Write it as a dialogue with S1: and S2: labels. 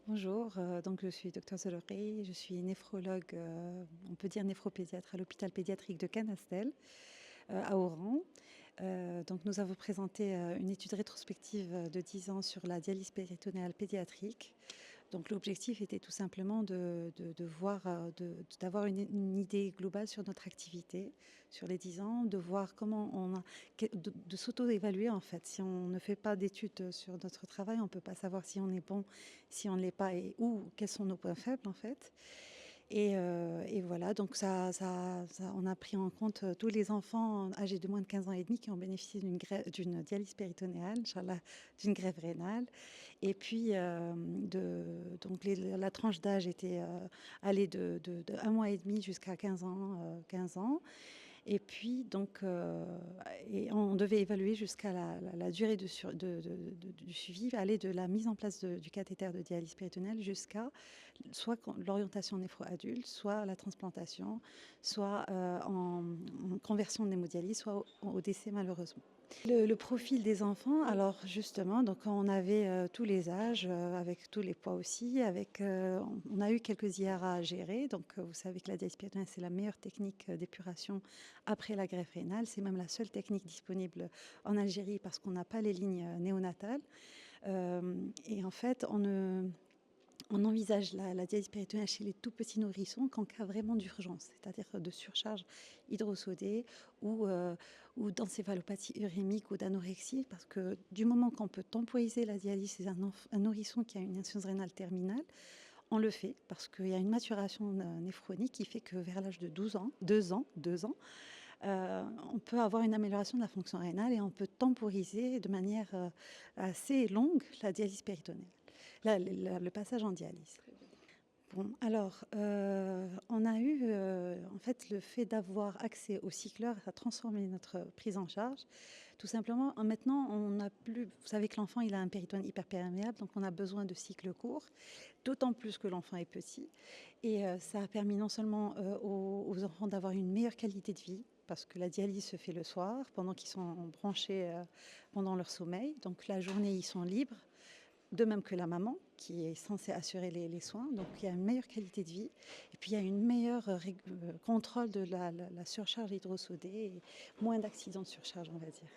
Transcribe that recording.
S1: Bonjour, donc je suis docteur Zoloré, je suis néphrologue, on peut dire néphropédiatre à l'hôpital pédiatrique de Canastel, à Oran. Donc nous avons présenté une étude rétrospective de 10 ans sur la dialyse péritonéale pédiatrique. Donc l'objectif était tout simplement de voir, d'avoir une idée globale sur notre activité sur les 10 ans, de voir comment de s'auto-évaluer en fait. Si on ne fait pas d'études sur notre travail, on ne peut pas savoir si on est bon, si on ne l'est pas et quels sont nos points faibles en fait. Et voilà, donc on a pris en compte tous les enfants âgés de moins de 15 ans et demi qui ont bénéficié d'une dialyse péritonéale, Inch'Allah, d'une grève rénale. Et puis, donc la tranche d'âge était allée de 1 mois et demi jusqu'à 15 ans. 15 ans. Et puis, donc, et on devait évaluer jusqu'à la durée du suivi, aller de la mise en place du cathéter de dialyse péritonéale jusqu'à soit l'orientation néphro-adulte, soit la transplantation, soit en conversion de l'hémodialyse, soit au décès malheureusement. Le profil des enfants, alors justement, donc on avait tous les âges, avec tous les poids aussi, on a eu quelques IRA à gérer, donc vous savez que la dialyse péritonéale c'est la meilleure technique d'épuration après la greffe rénale, c'est même la seule technique disponible en Algérie parce qu'on n'a pas les lignes néonatales, et en fait on envisage la dialyse péritonéale chez les tout petits nourrissons qu'en cas vraiment d'urgence, c'est-à-dire de surcharge hydrosodée ou d'encéphalopathie urémique ou d'anorexie, parce que du moment qu'on peut temporiser la dialyse chez un nourrisson qui a une insuffisance rénale terminale, on le fait parce qu'il y a une maturation néphronique qui fait que vers l'âge de 12 ans, 2 ans, on peut avoir une amélioration de la fonction rénale et on peut temporiser de manière assez longue la dialyse péritonéale, le passage en dialyse. Bon, alors, on a eu, en fait, le fait d'avoir accès au cycleur, ça a transformé notre prise en charge. Tout simplement, maintenant, on n'a plus. Vous savez que l'enfant, il a un péritone hyperperméable, donc on a besoin de cycles courts, d'autant plus que l'enfant est petit. Et ça a permis non seulement aux enfants d'avoir une meilleure qualité de vie, parce que la dialyse se fait le soir, pendant qu'ils sont branchés pendant leur sommeil. Donc la journée, ils sont libres, de même que la maman, qui est censée assurer les soins. Donc il y a une meilleure qualité de vie. Et puis il y a une meilleure contrôle de la surcharge hydrosodée et moins d'accidents de surcharge, on va dire.